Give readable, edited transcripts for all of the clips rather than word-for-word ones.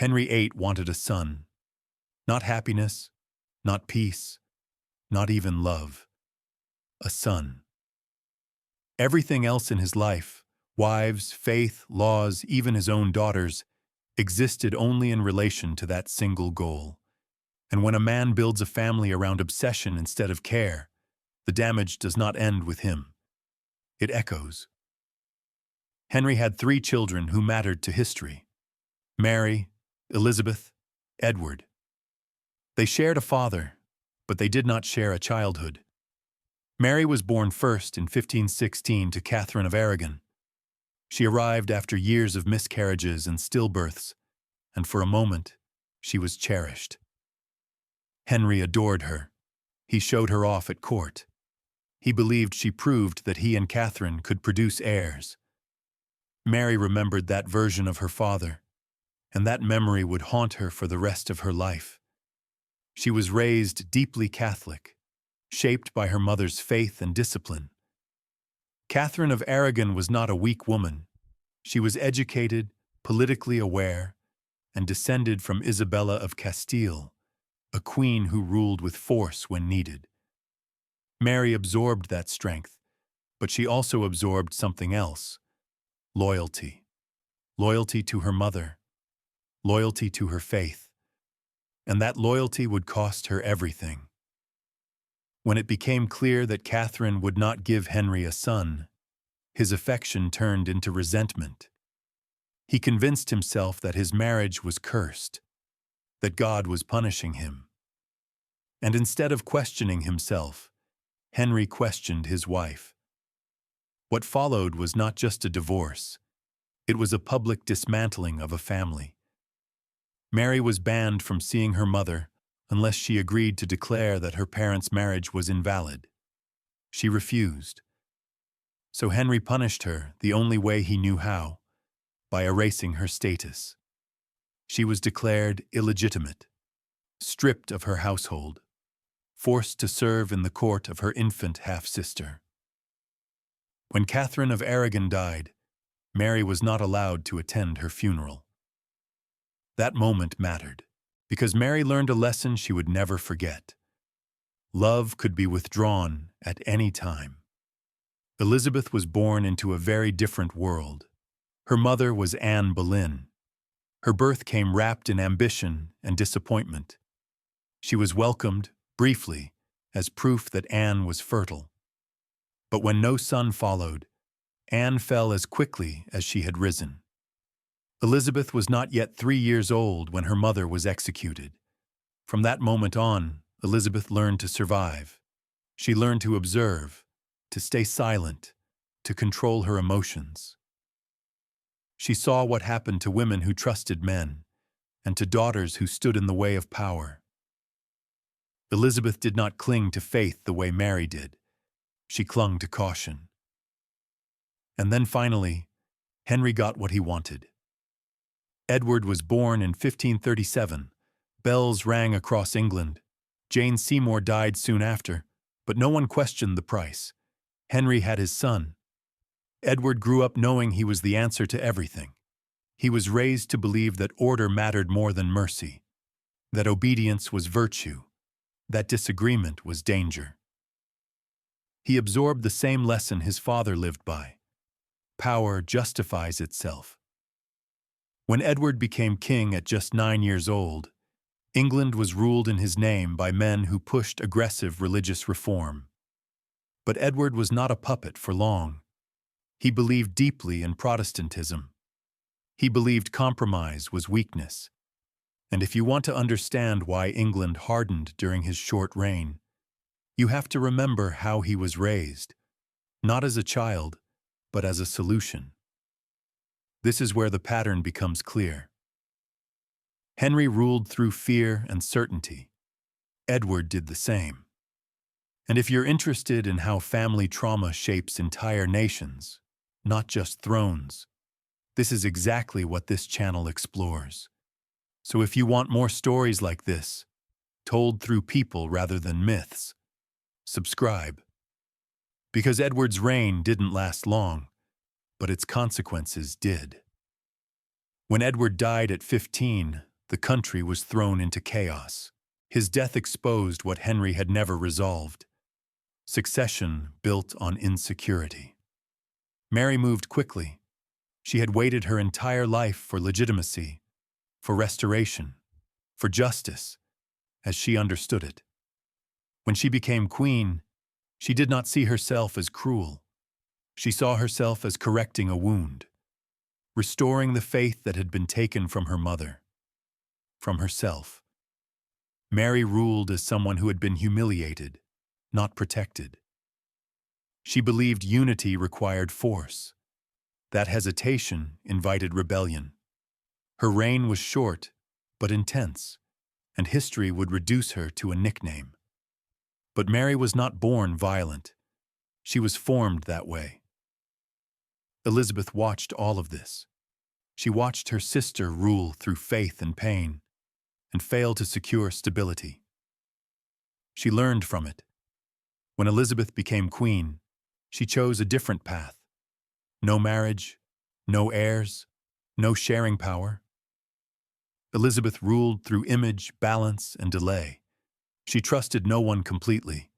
Henry VIII wanted a son. Not happiness, not peace, not even love. A son. Everything else in his life, wives, faith, laws, even his own daughters, existed only in relation to that single goal. And when a man builds a family around obsession instead of care, the damage does not end with him. It echoes. Henry had 3 children who mattered to history: Mary, Elizabeth, Edward. They shared a father, but they did not share a childhood. Mary was born first in 1516 to Catherine of Aragon. She arrived after years of miscarriages and stillbirths, and for a moment, she was cherished. Henry adored her. He showed her off at court. He believed she proved that he and Catherine could produce heirs. Mary remembered that version of her father, and that memory would haunt her for the rest of her life. She was raised deeply Catholic, shaped by her mother's faith and discipline. Catherine of Aragon was not a weak woman. She was educated, politically aware, and descended from Isabella of Castile, a queen who ruled with force when needed. Mary absorbed that strength, but she also absorbed something else: loyalty. Loyalty to her mother, loyalty to her faith. And that loyalty would cost her everything. When it became clear that Catherine would not give Henry a son, his affection turned into resentment. He convinced himself that his marriage was cursed, that God was punishing him. And instead of questioning himself, Henry questioned his wife. What followed was not just a divorce. It was a public dismantling of a family. Mary was banned from seeing her mother unless she agreed to declare that her parents' marriage was invalid. She refused. So Henry punished her the only way he knew how, by erasing her status. She was declared illegitimate, stripped of her household, forced to serve in the court of her infant half-sister. When Catherine of Aragon died, Mary was not allowed to attend her funeral. That moment mattered, because Mary learned a lesson she would never forget. Love could be withdrawn at any time. Elizabeth was born into a very different world. Her mother was Anne Boleyn. Her birth came wrapped in ambition and disappointment. She was welcomed, briefly, as proof that Anne was fertile. But when no son followed, Anne fell as quickly as she had risen. Elizabeth was not yet 3 years old when her mother was executed. From that moment on, Elizabeth learned to survive. She learned to observe, to stay silent, to control her emotions. She saw what happened to women who trusted men, and to daughters who stood in the way of power. Elizabeth did not cling to faith the way Mary did. She clung to caution. And then finally, Henry got what he wanted. Edward was born in 1537. Bells rang across England. Jane Seymour died soon after, but no one questioned the price. Henry had his son. Edward grew up knowing he was the answer to everything. He was raised to believe that order mattered more than mercy, that obedience was virtue, that disagreement was danger. He absorbed the same lesson his father lived by. Power justifies itself. When Edward became king at just 9 years old, England was ruled in his name by men who pushed aggressive religious reform. But Edward was not a puppet for long. He believed deeply in Protestantism. He believed compromise was weakness. And if you want to understand why England hardened during his short reign, you have to remember how he was raised, not as a child, but as a solution. This is where the pattern becomes clear. Henry ruled through fear and certainty. Edward did the same. And if you're interested in how family trauma shapes entire nations, not just thrones, this is exactly what this channel explores. So if you want more stories like this, told through people rather than myths, subscribe. Because Edward's reign didn't last long, but its consequences did. When Edward died at 15, the country was thrown into chaos. His death exposed what Henry had never resolved: succession built on insecurity. Mary moved quickly. She had waited her entire life for legitimacy, for restoration, for justice, as she understood it. When she became queen, she did not see herself as cruel. She saw herself as correcting a wound, restoring the faith that had been taken from her mother, from herself. Mary ruled as someone who had been humiliated, not protected. She believed unity required force. That hesitation invited rebellion. Her reign was short, but intense, and history would reduce her to a nickname. But Mary was not born violent. She was formed that way. Elizabeth watched all of this. She watched her sister rule through faith and pain, and fail to secure stability. She learned from it. When Elizabeth became queen, she chose a different path. No marriage, no heirs, no sharing power. Elizabeth ruled through image, balance, and delay. She trusted no one completely.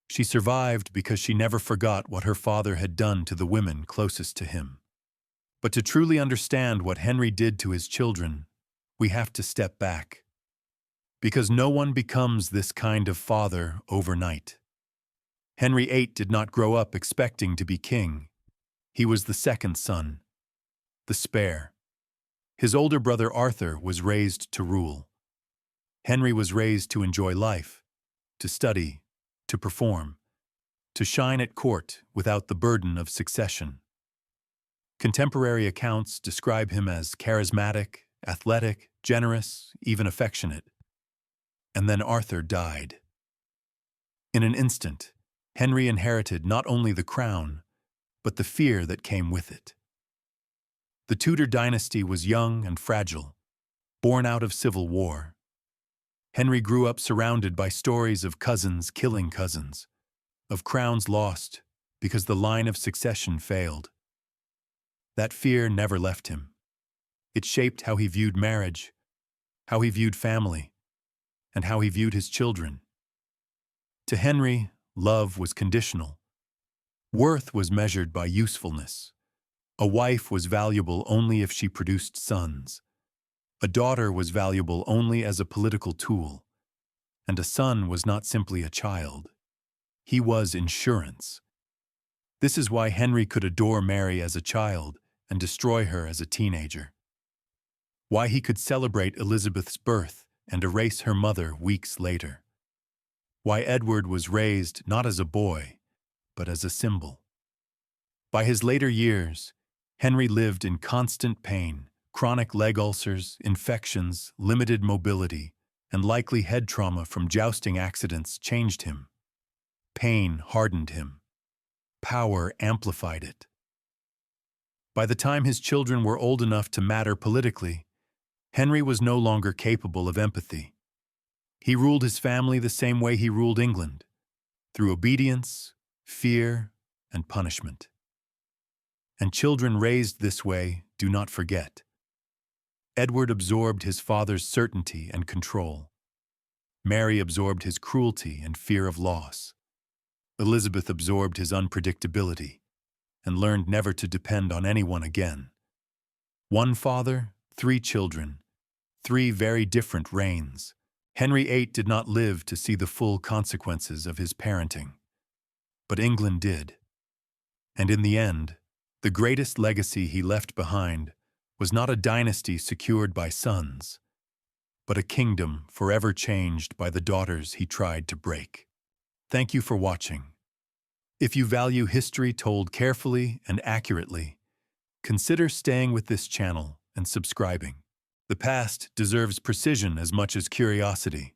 She survived because she never forgot what her father had done to the women closest to him. But to truly understand what Henry did to his children, we have to step back. Because no one becomes this kind of father overnight. Henry VIII did not grow up expecting to be king. He was the second son, the spare. His older brother Arthur was raised to rule. Henry was raised to enjoy life, to study, to perform, to shine at court without the burden of succession. Contemporary accounts describe him as charismatic, athletic, generous, even affectionate. And then Arthur died. In an instant, Henry inherited not only the crown, but the fear that came with it. The Tudor dynasty was young and fragile, born out of civil war. Henry grew up surrounded by stories of cousins killing cousins, of crowns lost because the line of succession failed. That fear never left him. It shaped how he viewed marriage, how he viewed family, and how he viewed his children. To Henry, love was conditional. Worth was measured by usefulness. A wife was valuable only if she produced sons. A daughter was valuable only as a political tool. And a son was not simply a child. He was insurance. This is why Henry could adore Mary as a child and destroy her as a teenager. Why he could celebrate Elizabeth's birth and erase her mother weeks later. Why Edward was raised not as a boy, but as a symbol. By his later years, Henry lived in constant pain, chronic leg ulcers, infections, limited mobility, and likely head trauma from jousting accidents changed him. Pain hardened him. Power amplified it. By the time his children were old enough to matter politically, Henry was no longer capable of empathy. He ruled his family the same way he ruled England, through obedience, fear, and punishment. And children raised this way do not forget. Edward absorbed his father's certainty and control. Mary absorbed his cruelty and fear of loss. Elizabeth absorbed his unpredictability and learned never to depend on anyone again. One father, 3 children, 3 very different reigns. Henry VIII did not live to see the full consequences of his parenting. But England did. And in the end, the greatest legacy he left behind was not a dynasty secured by sons, but a kingdom forever changed by the daughters he tried to break. Thank you for watching. If you value history told carefully and accurately, consider staying with this channel and subscribing. The past deserves precision as much as curiosity.